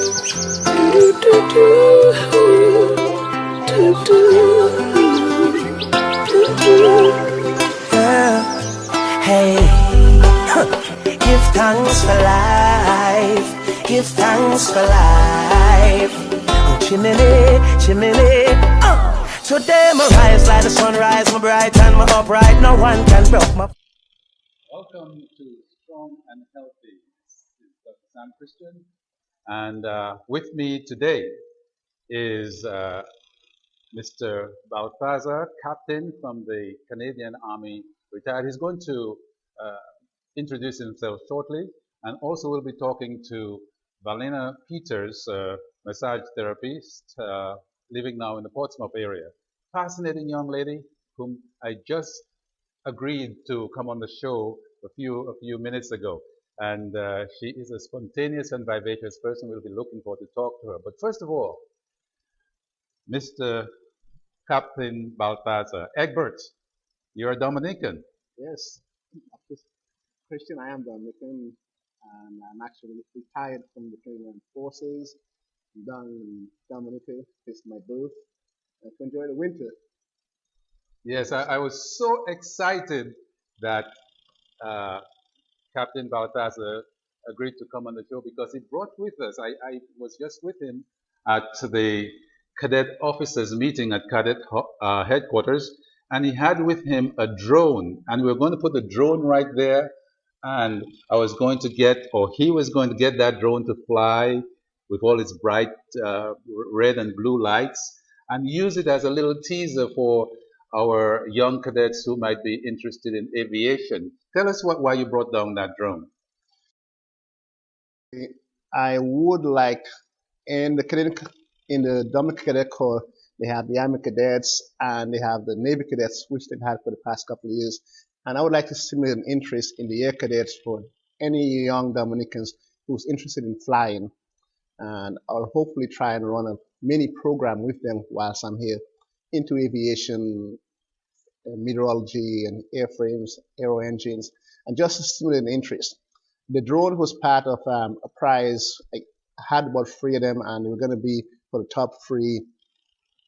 Hey, give thanks for life. Give thanks for life. Oh, chimney, chimney. Today my rise like the sunrise, my bright and my upright. No one can block my. Welcome to Strong and Healthy. This is Dr. Sam Christain, and with me today is Mr. Balthazar, captain from the Canadian Army, retired. He's going to introduce himself shortly, and also we'll be talking to Valena Peters, massage therapist, living now in the Portsmouth area. Fascinating young lady whom I just agreed to come on the show a few minutes ago. And she is a spontaneous and vivacious person. We'll be looking forward to talk to her. But first of all, Mr. Captain Balthazar, Egbert, you're a Dominican. Yes, Christian, I am Dominican, and I'm actually retired from the Canadian Forces. I'm down in Dominica. It's my birth. I can enjoy the winter. Yes, I was so excited that Captain Balthazar agreed to come on the show because he brought with us, I was just with him at the cadet officers meeting at cadet headquarters, and he had with him a drone, and we were going to put the drone right there, and I was going to get, or he was going to get that drone to fly with all its bright red and blue lights, and use it as a little teaser for our young cadets who might be interested in aviation. Tell us why you brought down that drone. I would like, in the Dominican Cadet Corps, they have the Army Cadets and they have the Navy Cadets, which they've had for the past couple of years. And I would like to stimulate an interest in the Air Cadets for any young Dominicans who's interested in flying. And I'll hopefully try and run a mini program with them whilst I'm here into aviation, meteorology, and airframes, aero engines, and just to stimulate an interest. The drone was part of a prize. I had about 3 of them, and they were going to be for the top 3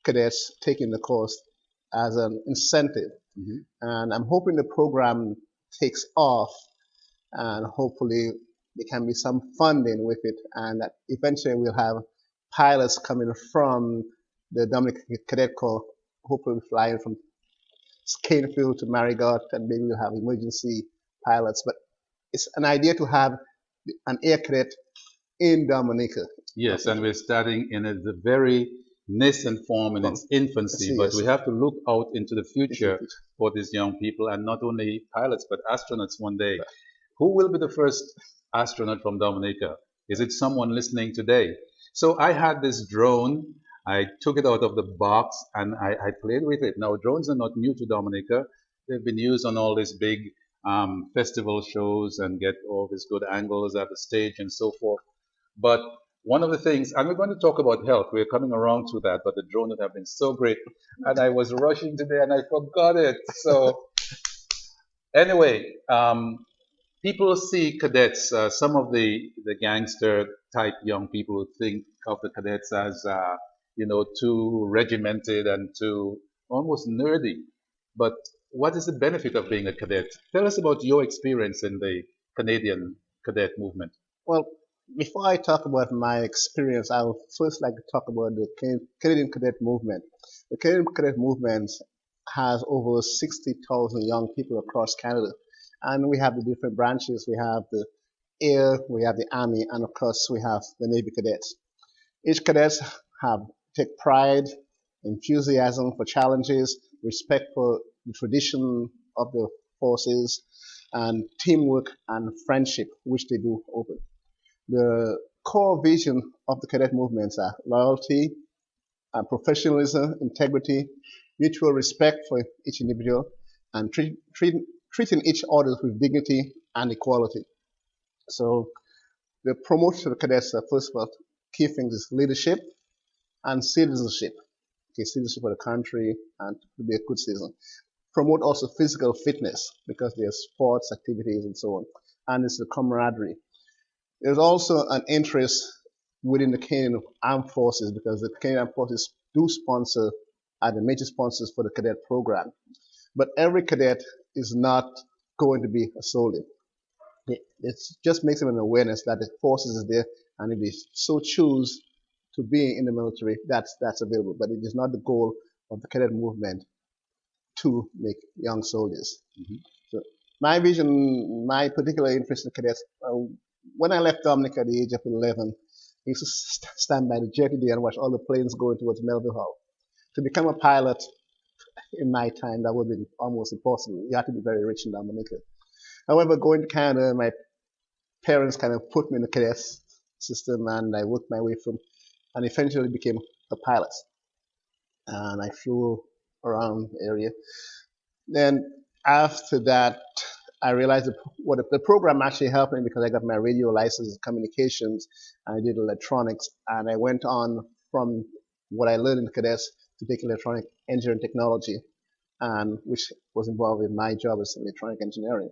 cadets taking the course as an incentive. Mm-hmm. And I'm hoping the program takes off, and hopefully there can be some funding with it, and that eventually we'll have pilots coming from the Dominican Cadet Corps, hopefully flying from Scanefield to Marigot, and maybe we'll have emergency pilots. But it's an idea to have an air cadet in Dominica. Yes, and we're starting in a very nascent form in its infancy, but we have to look out into the future for these young people, and not only pilots, but astronauts one day. Right. Who will be the first astronaut from Dominica? Is it someone listening today? So I had this drone. I took it out of the box and I played with it. Now, drones are not new to Dominica. They've been used on all these big festival shows and get all these good angles at the stage and so forth. But one of the things, and we're going to talk about health, we're coming around to that, but the drone would have been so great. And I was rushing today and I forgot it. So anyway, people see cadets, some of the gangster type young people think of the cadets as, too regimented and too almost nerdy. But what is the benefit of being a cadet? Tell us about your experience in the Canadian cadet movement. Well, before I talk about my experience, I would first like to talk about the Canadian cadet movement. The Canadian cadet movement has over 60,000 young people across Canada. And we have the different branches. We have the Air, we have the Army, and of course we have the Navy cadets. Each cadets take pride, enthusiasm for challenges, respect for the tradition of the forces, and teamwork and friendship, which they do open. The core vision of the cadet movements are loyalty, professionalism, integrity, mutual respect for each individual, and treating each other with dignity and equality. So the promotion of the cadets are, first of all, key things is leadership and citizenship. Okay, citizenship of the country and to be a good citizen. Promote also physical fitness because there's sports activities and so on. And it's the camaraderie. There's also an interest within the Canadian Armed Forces, because the Canadian Armed Forces do sponsor, are the major sponsors for the cadet program. But every cadet is not going to be a soldier. It just makes them an awareness that the forces is there, and if they so choose to be in the military, that's available. But it is not the goal of the cadet movement to make young soldiers. So my vision, my particular interest in cadets, when I left Dominica at the age of 11, I used to stand by the jetty there and watch all the planes going towards Melville Hall. To become a pilot in my time, that would have been almost impossible. You had to be very rich in Dominica. However, going to Canada, my parents kind of put me in the cadet system, and I worked my way through, and eventually became a pilot. And I flew around the area. Then after that, I realized that what the program actually helped me, because I got my radio license in communications, and I did electronics, and I went on from what I learned in cadets to take electronic engineering technology, and which was involved in my job as electronic engineering.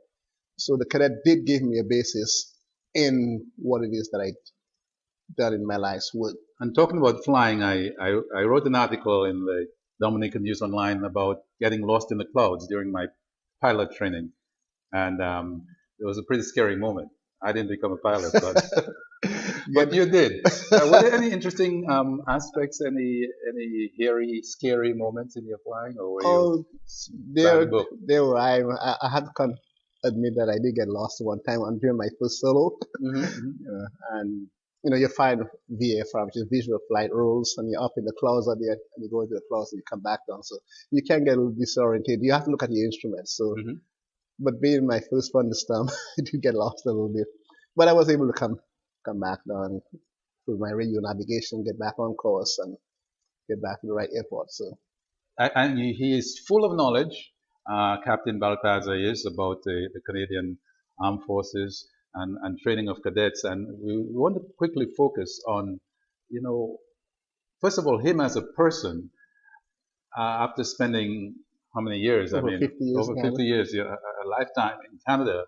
So the cadet did give me a basis in what it is that I done in my life's work. And talking about flying, I wrote an article in the Dominican News Online about getting lost in the clouds during my pilot training. And it was a pretty scary moment. I didn't become a pilot, but you did. Were there any interesting aspects, any hairy, scary moments in your flying, or were you there were. I had to admit that I did get lost one time during my first solo. And you find VFR, which is visual flight rules, and you're up in the clouds out there, and you go into the clouds and you come back down. So you can get a little disoriented. You have to look at your instruments. So, but being my first thunderstorm, I did get lost a little bit. But I was able to come back down through my radio navigation, get back on course, and get back to the right airport. So, and he is full of knowledge. Captain Balthazar is about the Canadian Armed Forces and training of cadets, and we want to quickly focus on, first of all, him as a person. After spending how many years? Over 50 years. Over 50 years, a lifetime in Canada.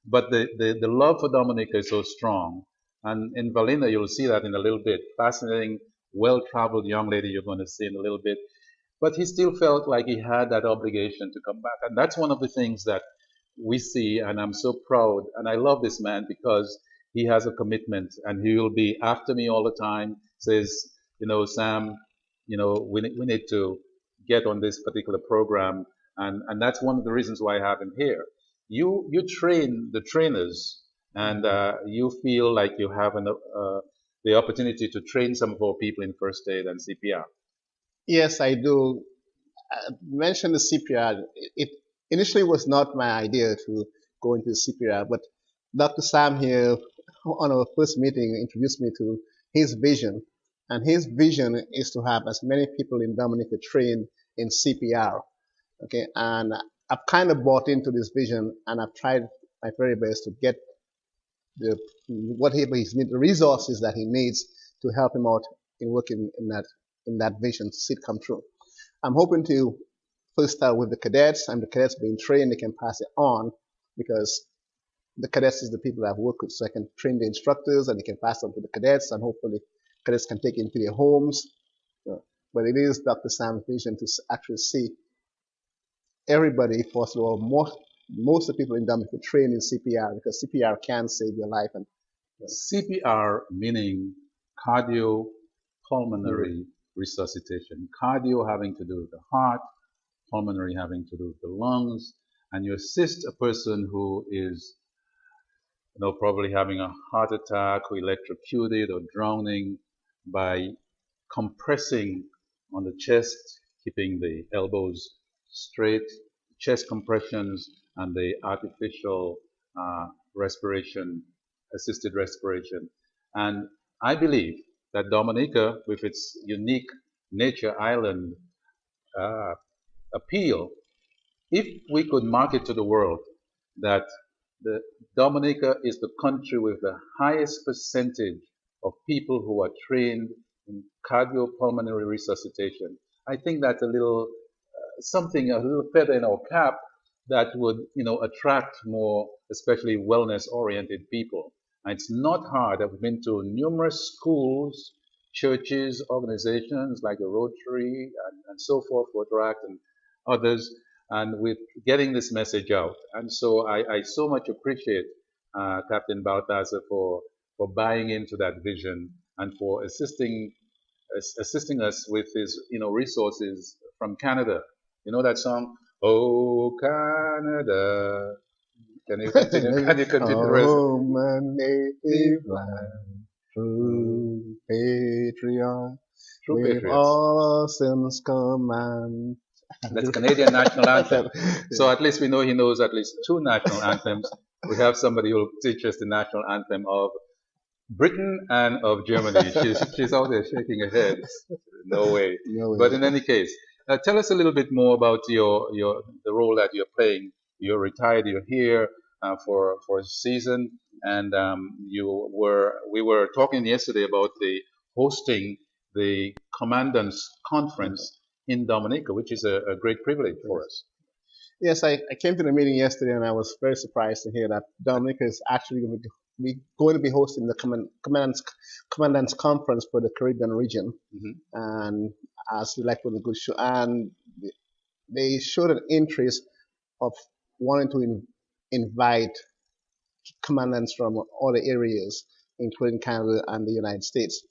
But the love for Dominica is so strong, and in Valinda you'll see that in a little bit. Fascinating, well-traveled young lady you're going to see in a little bit. But he still felt like he had that obligation to come back, and that's one of the things that we see, and I'm so proud, and I love this man because he has a commitment, and he will be after me all the time. Says, Sam, we need to get on this particular program, and that's one of the reasons why I have him here. You train the trainers, and you feel like you have the opportunity to train some of our people in first aid and CPR. Yes, I do. Mention the CPR. It initially was not my idea to go into CPR, but Dr. Sam here on our first meeting introduced me to his vision, and his vision is to have as many people in Dominica trained in CPR. Okay, and I've kind of bought into this vision, and I've tried my very best to get the resources that he needs to help him out in working in that vision to see it come true. I'm hoping to first start with the cadets, and the cadets being trained, they can pass it on, because the cadets is the people I've worked with, so I can train the instructors and they can pass on to the cadets, and hopefully cadets can take it into their homes. But it is Dr. Sam's vision to actually see everybody, first of all, most of the people in Dominica trained in CPR, because CPR can save your life. And CPR meaning cardiopulmonary resuscitation. Cardio having to do with the heart, pulmonary having to do with the lungs, and you assist a person who is probably having a heart attack or electrocuted or drowning by compressing on the chest, keeping the elbows straight, chest compressions, and the artificial respiration, assisted respiration. And I believe that Dominica, with its unique nature island appeal, if we could market to the world that the Dominica is the country with the highest percentage of people who are trained in cardiopulmonary resuscitation, I think that's a little a little feather in our cap that would attract more, especially wellness-oriented people. And it's not hard. I've been to numerous schools, churches, organizations like the Rotary and so forth, Rotaract and others, and with getting this message out. And so I so much appreciate Captain Balthazar for buying into that vision and for assisting us with his resources from Canada. You know that song, Oh Canada. Can you continue? Can you continue the rest? Oh, my native land, true patriot, with all our sins command. That's Canadian national anthem. So at least we know he knows at least 2 national anthems. We have somebody who will teach us the national anthem of Britain and of Germany. She's out there shaking her head. No way. No way. But in any case, tell us a little bit more about the role that you're playing. You're retired. You're here for a season, and we were talking yesterday about hosting the Commandant's Conference in Dominica, which is a great privilege for us. Yes, I came to the meeting yesterday, and I was very surprised to hear that Dominica is actually going to be hosting the Commandant's Conference for the Caribbean region. Mm-hmm. And as we like with a good show, and they showed an interest of wanting to invite commandants from all the areas, including Canada and the United States.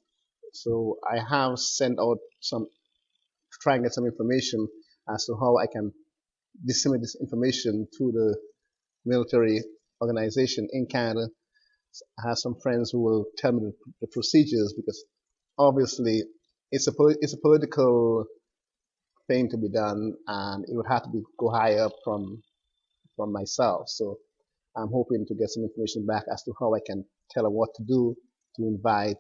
So I have sent out try and get some information as to how I can disseminate this information to the military organization in Canada. I have some friends who will tell me the procedures, because obviously it's a political thing to be done, and it would have to go high up from myself. So I'm hoping to get some information back as to how I can tell them what to do to invite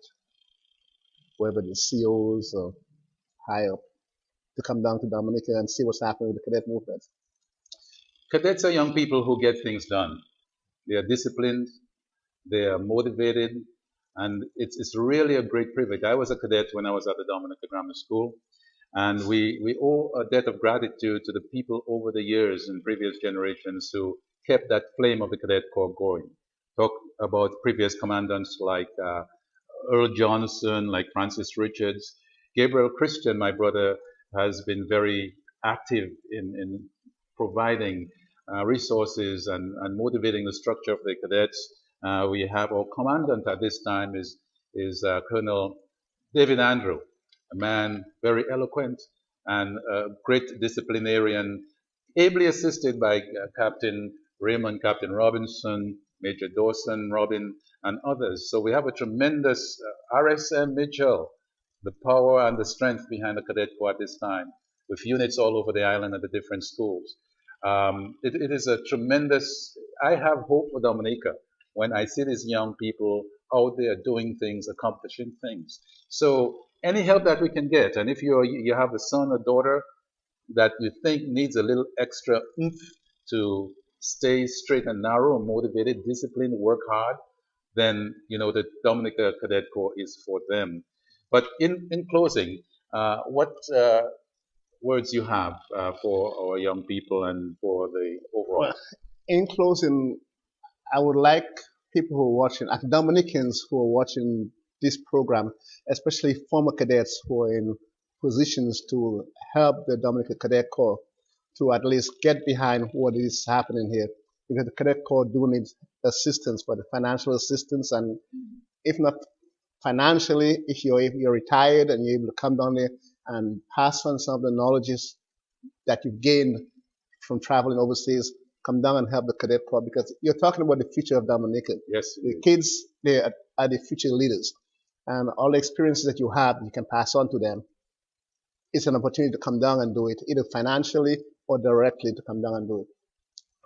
whether the COs or high up to come down to Dominica and see what's happening with the cadet movement. Cadets are young people who get things done. They are disciplined, they are motivated, and it's really a great privilege. I was a cadet when I was at the Dominica Grammar School, and we owe a debt of gratitude to the people over the years in previous generations who kept that flame of the Cadet Corps going. Talk about previous commandants like Earl Johnson, like Francis Richards. Gabriel Christain, my brother, has been very active in providing resources and motivating the structure of the cadets. We have our commandant at this time is Colonel David Andrew, a man very eloquent and a great disciplinarian, ably assisted by Captain Raymond, Captain Robinson, Major Dawson, Robin, and others. So we have a tremendous RSM Mitchell, the power and the strength behind the Cadet Corps at this time, with units all over the island at the different schools. It is a tremendous, I have hope for Dominica when I see these young people out there doing things, accomplishing things. So any help that we can get, and if you have a son or daughter that you think needs a little extra oomph to stay straight and narrow, motivated, disciplined, work hard, then the Dominica Cadet Corps is for them. But in closing, what words you have for our young people and for the overall? Well, in closing, I would like people who are watching, Dominicans who are watching this program, especially former cadets who are in positions to help the Dominica Cadet Corps to at least get behind what is happening here. Because the Cadet Corps do need assistance, for the financial assistance, and if not financially, if you're retired and you're able to come down there and pass on some of the knowledges that you've gained from traveling overseas, come down and help the Cadet Corps, because you're talking about the future of Dominica. Yes. The kids, they are the future leaders, and all the experiences that you have, you can pass on to them. It's an opportunity to come down and do it, either financially or directly to come down and do it.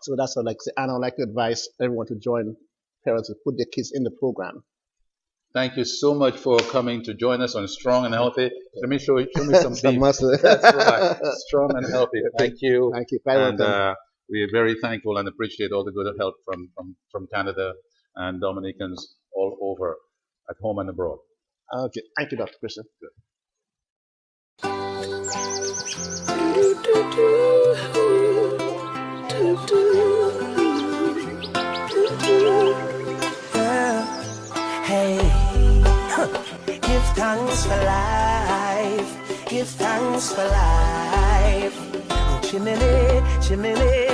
So that's what I like to say, and I'd like to advise everyone to join parents to put their kids in the program. Thank you so much for coming to join us on Strong and Healthy. Let me show me some beef. muscle. That's right. Strong and Healthy. Thank you. Thank you. And we are very thankful and appreciate all the good help from Canada and Dominicans all over, at home and abroad. Okay. Thank you, Dr. Christain. Yeah. thanks for life. Give thanks for life. Oh, chimney, chimney.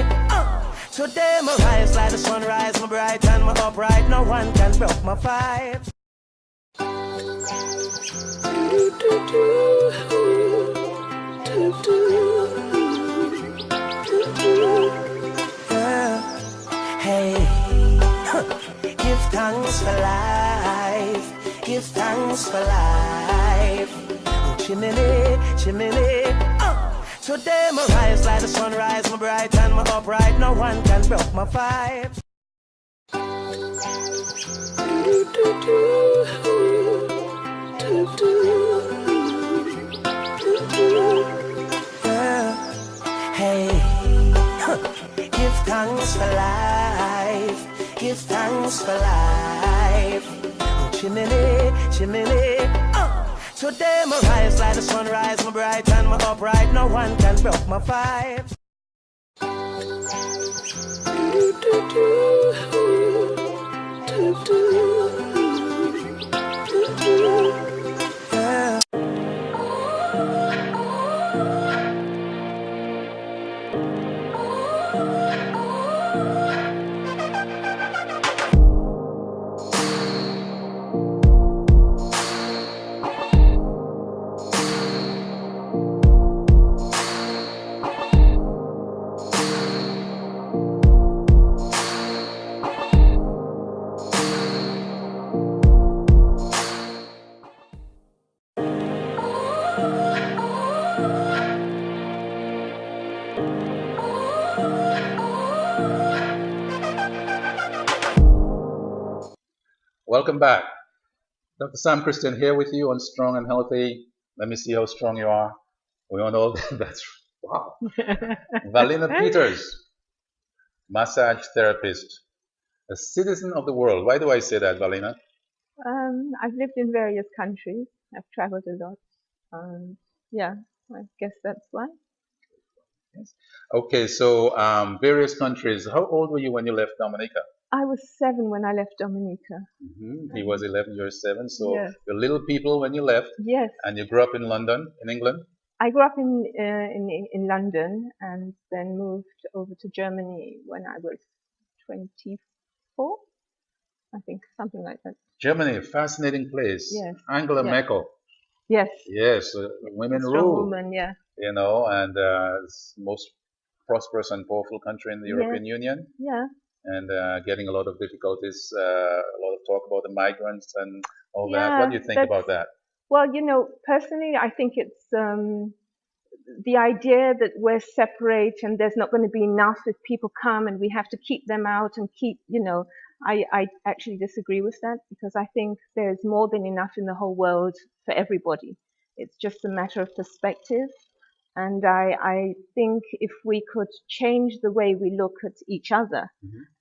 Today my rise like the sunrise, my bright and my upright. No one can broke my vibes. Hey, give thanks for life. Give thanks for life. Oh, chimney, chimney. Today my rise like the sunrise, my bright and my upright. No one can broke my vibes. Hey, give thanks for life. Give thanks for life. Oh, chimney, chimney. Today my rise like the sunrise, my bright and my upright. No one can broke my vibes. Welcome back. Dr. Sam Christain here with you on Strong and Healthy. Let me see how strong you are. We all know that's wow. Valina Peters, massage therapist, a citizen of the world. Why do I say that, Valina? I've lived in various countries. I've traveled a lot. Yeah, I guess that's why. Yes. Okay, so various countries. How old were you when you left Dominica? I was 7 when I left Dominica. He was 11, you were 7. So yes. You're little people when you left. Yes. And you grew up in London, in England? I grew up in London and then moved over to Germany when I was 24, I think, something like that. Germany, fascinating place. Yes. Angela Merkel. Yes. Yes, women Strong rule. woman, yeah. You know, and it's the most prosperous and powerful country in the European Union. Yeah. And getting a lot of difficulties, a lot of talk about the migrants and all that. What do you think about that? Well, you know, personally, I think it's the idea that we're separate and there's not going to be enough if people come and we have to keep them out and keep, you know, I actually disagree with that because I think there's more than enough in the whole world for everybody. It's just a matter of perspective. And I think if we could change the way we look at each other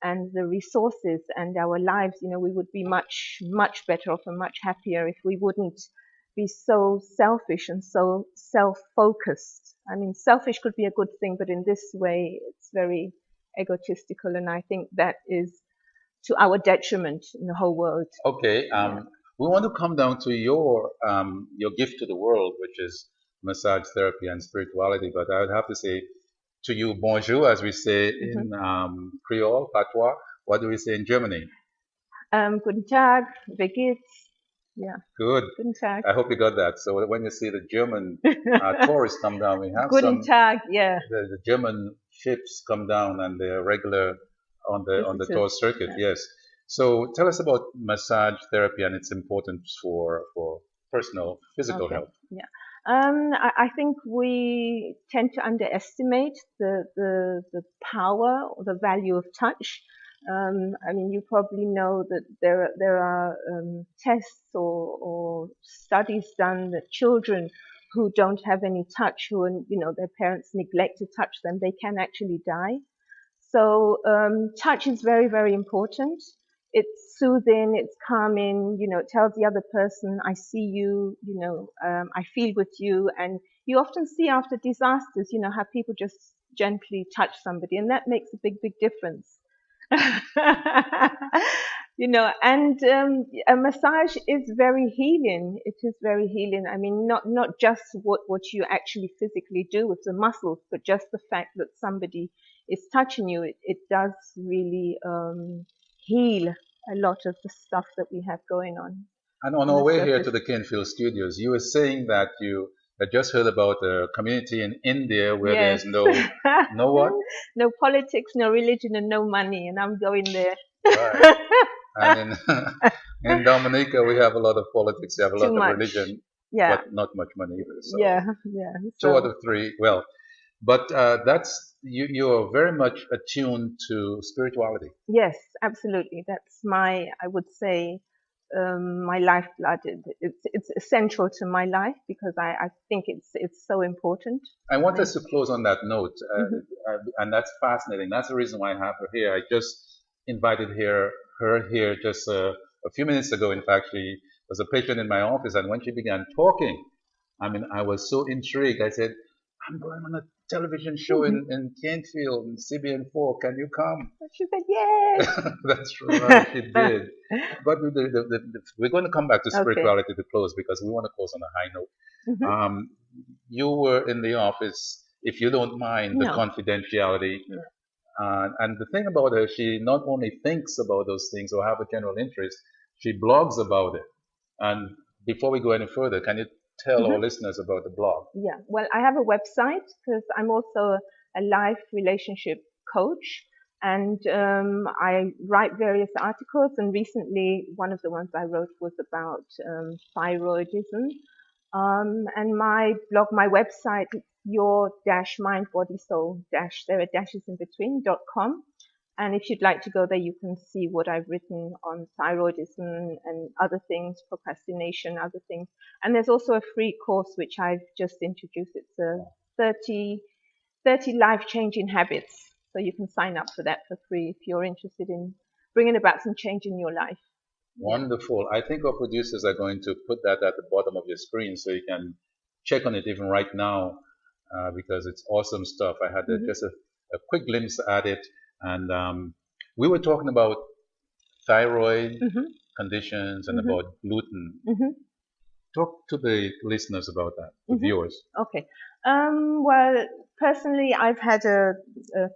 and the resources and our lives, you know, we would be much, much better off and much happier if we wouldn't be so selfish and so self-focused. I mean, selfish could be a good thing, but in this way, it's very egotistical. And I think that is to our detriment in the whole world. Okay. We want to come down to your gift to the world, which is massage therapy and spirituality, but I would have to say to you, bonjour, as we say in Creole, patois. What do we say in Germany? Guten Tag, wie geht's? Yeah. Good. Guten Tag. I hope you got that. So when you see the German tourists come down, we have Guten Tag, yeah. The German ships come down and they're regular on the tour circuit. Yeah. Yes. So tell us about massage therapy and its importance for personal physical health. Yeah. I think we tend to underestimate the power or the value of touch. I mean, you probably know that there are tests or studies done that children who don't have any touch, who, you know, their parents neglect to touch them, they can actually die. So touch is very, very important. It's soothing, it's calming, you know, it tells the other person, I see you, you know, I feel with you. And you often see after disasters, you know, how people just gently touch somebody, and that makes a big, big difference. you know, and a massage is very healing. It is very healing. I mean, not just what you actually physically do with the muscles, but just the fact that somebody is touching you. It does really heal a lot of the stuff that we have going on. And on our way here to the Kenfield Studios, you were saying that you had just heard about a community in India where Yes. there's no what? No politics, no religion, and no money, and I'm going there. Right. And in Dominica, we have a lot of politics, we have a lot of religion, yeah, but not much money either. So. Yeah. Two out of three. Well, but that's you are very much attuned to spirituality. Yes, absolutely. That's I would say, my lifeblood. It's essential to my life because I think it's so important. I want us to close on that note, and that's fascinating. That's the reason why I have her here. I just invited her here just a few minutes ago. In fact, she was a patient in my office, and when she began talking, I mean, I was so intrigued. I said, "I'm going on a television show in Kenfield, in CBN4. Can you come?" She said, "Yes." That's right, she did. But we're going to come back to spirituality to close because we want to close on a high note. You were in the office, if you don't mind the confidentiality. And the thing about her, she not only thinks about those things or have a general interest, she blogs about it. And before we go any further, can you tell our listeners about the blog? Yeah, well, I have a website because I'm also a life relationship coach, and I write various articles, and recently one of the ones I wrote was about thyroidism. And my blog, my website, your-mind-body-soul- there are dashes in between, .com. And if you'd like to go there, you can see what I've written on thyroidism and other things, procrastination, other things. And there's also a free course which I've just introduced. It's a 30 life-changing habits. So you can sign up for that for free if you're interested in bringing about some change in your life. Wonderful. I think our producers are going to put that at the bottom of your screen so you can check on it even right now because it's awesome stuff. I had just a quick glimpse at it. And we were talking about thyroid conditions and about gluten. Talk to the listeners about that, the viewers. Okay. Well, personally, I've had a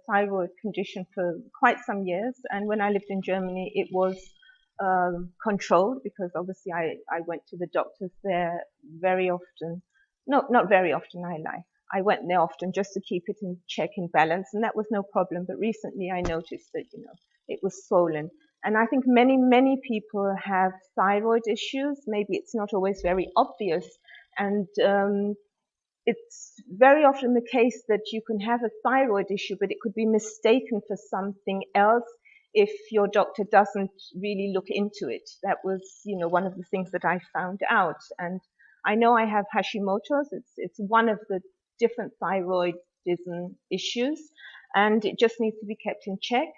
thyroid condition for quite some years. And when I lived in Germany, it was controlled because obviously I went to the doctors there very often. No, not very often, I lie. I went there often just to keep it in check, in balance, and that was no problem. But recently I noticed that, it was swollen. And I think many people have thyroid issues. Maybe it's not always very obvious. And it's very often the case that you can have a thyroid issue, but it could be mistaken for something else if your doctor doesn't really look into it. That was, one of the things that I found out. And I know I have Hashimoto's. It's one of the different thyroidism issues, and it just needs to be kept in check.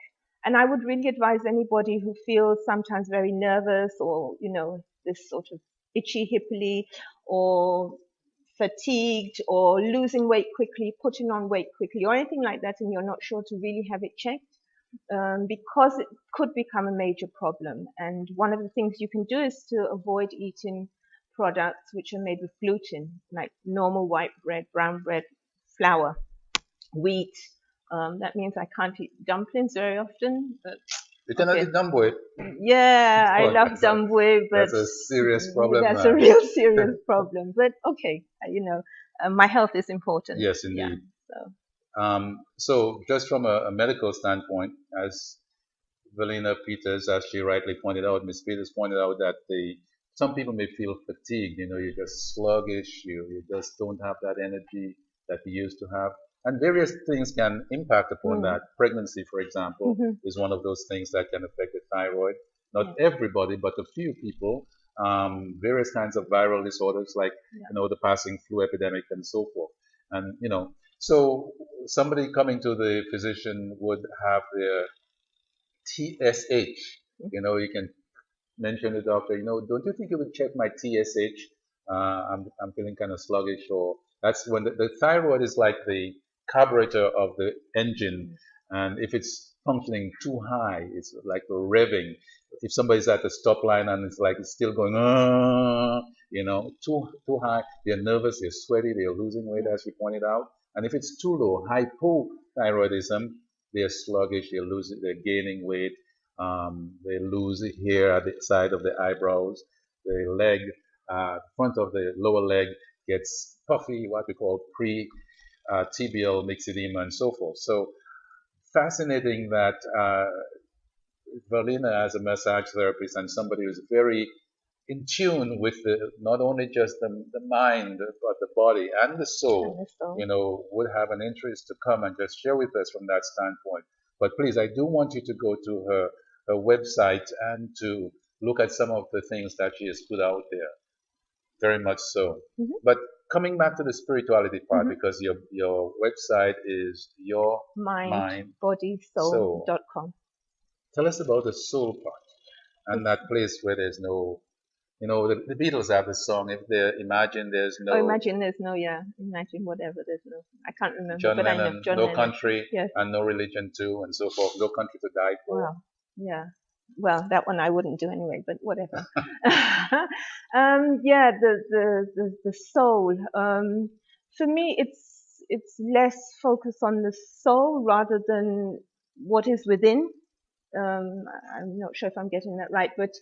And I would really advise anybody who feels sometimes very nervous or, this sort of itchy hippily or fatigued or losing weight quickly, putting on weight quickly or anything like that, and you're not sure, to really have it checked because it could become a major problem. And one of the things you can do is to avoid eating products which are made with gluten, like normal white bread, brown bread, flour, wheat. That means I can't eat dumplings very often. But you cannot eat dumbway. Yeah, I love dumbway, but that's a serious problem. That's a real serious problem. But okay, my health is important. Yes, indeed. Yeah, so just from a medical standpoint, as Valina Peters, as she rightly pointed out, Ms. Peters pointed out that some people may feel fatigued. You're just sluggish. You just don't have that energy that you used to have. And various things can impact upon that. Pregnancy, for example, is one of those things that can affect the thyroid. Not everybody, but a few people. Various kinds of viral disorders like, the passing flu epidemic and so forth. And, so somebody coming to the physician would have their TSH. You can mention to the doctor, don't you think you would check my TSH? I'm feeling kind of sluggish. Or that's when the thyroid is like the carburetor of the engine, and if it's functioning too high, it's like a revving. if somebody's at the stop line and it's like it's still going, you know, too high, they're nervous, they're sweaty, they're losing weight, as you pointed out. And if it's too low, hypothyroidism, they're sluggish, they're gaining weight, they lose hair at the side of the eyebrows, the leg, front of the lower leg gets puffy, what we call pre-tibial myxedema and so forth. So fascinating that Verlina, as a massage therapist and somebody who's very in tune with not only just the mind, but the body and the soul, you know, would have an interest to come and just share with us from that standpoint. But please, I do want you to go to her website and to look at some of the things that she has put out there. Very much so. But coming back to the spirituality part, because your website is your mindbodysoul.com. Tell us about the soul part and that place where there's no, you know, the Beatles have this song, if they imagine there's no... imagine there's no, imagine whatever, there's no, I can't remember. John but Lennon, I know John no Lennon. Country and no religion too, and so forth, no country to die for. Wow, yeah. Well, that one I wouldn't do anyway, but whatever. The soul. For me, it's less focused on the soul rather than what is within. I'm not sure if I'm getting that right, but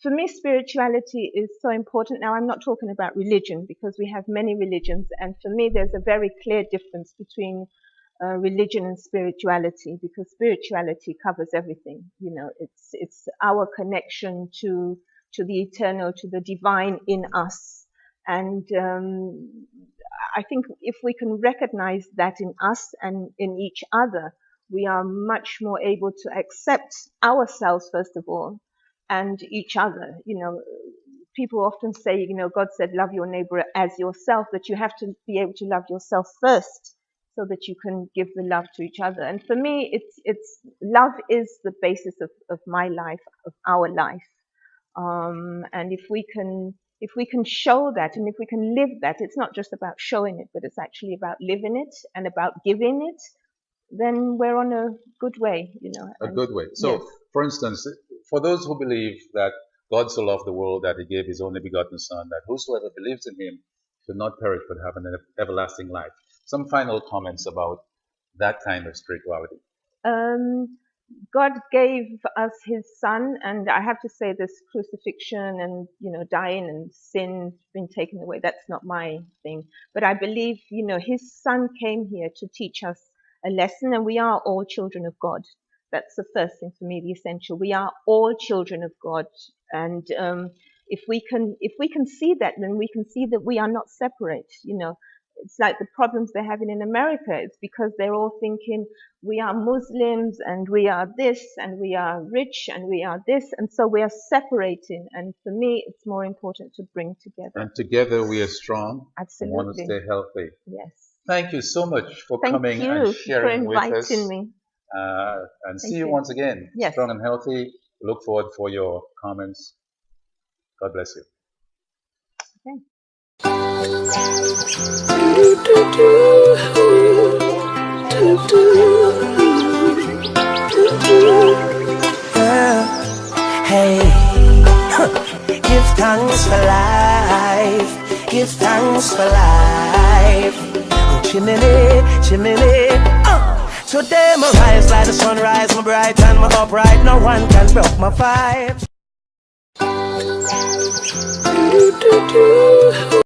for me, spirituality is so important. Now, I'm not talking about religion because we have many religions, and for me, there's a very clear difference between religion and spirituality, because spirituality covers everything. You know, it's our connection to the eternal, to the divine in us, and I think if we can recognize that in us and in each other, we are much more able to accept ourselves first of all, and each other. You know, people often say, you know, God said, love your neighbor as yourself, but you have to be able to love yourself first, so that you can give the love to each other. And for me, it's love is the basis of my life, of our life. And if we can show that, and if we can live that, it's not just about showing it, but it's actually about living it and about giving it, then we're on a good way, you know. A good way. So, for instance, for those who believe that God so loved the world that he gave his only begotten Son, that whosoever believes in him should not perish but have an everlasting life. Some final comments about that kind of spirituality. God gave us his Son, and I have to say this crucifixion and, you know, dying and sin being taken away, that's not my thing. But I believe, you know, his Son came here to teach us a lesson, and we are all children of God. That's the first thing for me, the essential. We are all children of God, and if we can see that, then we can see that we are not separate. You know, it's like the problems they're having in America. It's because they're all thinking we are Muslims and we are this and we are rich and we are this, and so we are separating. And for me, it's more important to bring together. And together we are strong. Absolutely. We want to stay healthy. Yes. Thank you so much for coming and sharing with us. Thank you for inviting me. And see you once again. Yes. Strong and healthy. Look forward for your comments. God bless you. Okay. Hey, give thanks for life. Give thanks for life. Oh, chimney, chimney. Today my rise like the sunrise, my bright and my upright. No one can break my vibes.